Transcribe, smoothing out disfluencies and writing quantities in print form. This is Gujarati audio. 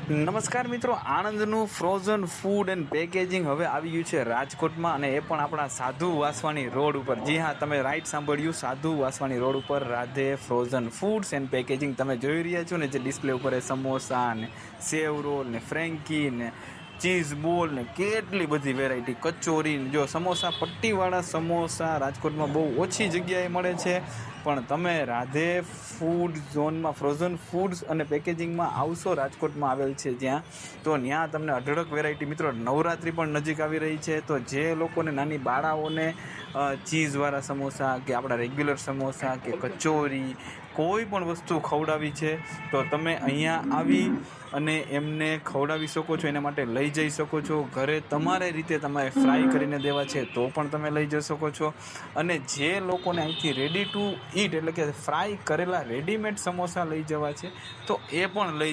નમસ્કાર મિત્રો, આણંદનું ફ્રોઝન ફૂડ એન્ડ પેકેજિંગ હવે આવી ગયું છે રાજકોટમાં, અને એ પણ આપણા સાધુ વાસવાણી રોડ ઉપર. જી હા, તમે રાઈટ સાંભળ્યું, સાધુ વાસવાણી રોડ ઉપર Radhe frozen foods and packaging. તમે જોઈ રહ્યા છો ને જે ડિસ્પ્લે ઉપર એ સમોસા ને સેવ રોલ ને ફ્રેન્કી ને ચીઝ બોલ ને કેટલી બધી વેરાયટી, કચોરી. જો સમોસા, પટ્ટીવાળા સમોસા રાજકોટમાં બહુ ઓછી જગ્યાએ મળે છે, પણ તમે રાધે ફૂડ ઝોનમાં ફ્રોઝન ફૂડ્સ અને પેકેજિંગમાં આવશો, રાજકોટમાં આવેલ છે જ્યાં, તો ત્યાં તમને અઢળક વેરાયટી. મિત્રો, નવરાત્રિ પણ નજીક આવી રહી છે, તો જે લોકોને, નાની બાળાઓને ચીઝવાળા સમોસા કે આપણા રેગ્યુલર સમોસા કે કચોરી કોઈ પણ વસ્તુ ખવડાવી છે, તો તમે અહીંયા આવી અને એમને ખવડાવી શકો છો. એના માટે લઈ જઈ શકો છો ઘરે. તમારે રીતે તમારે ફ્રાય કરીને દેવા છે તો પણ તમે લઈ જઈ શકો છો. અને જે લોકોને અહીંથી રેડી ટુ ઈટ એટલે કે ફ્રાય કરેલા રેડીમેડ સમોસા લઈ જવા છે, તો એ પણ લઈ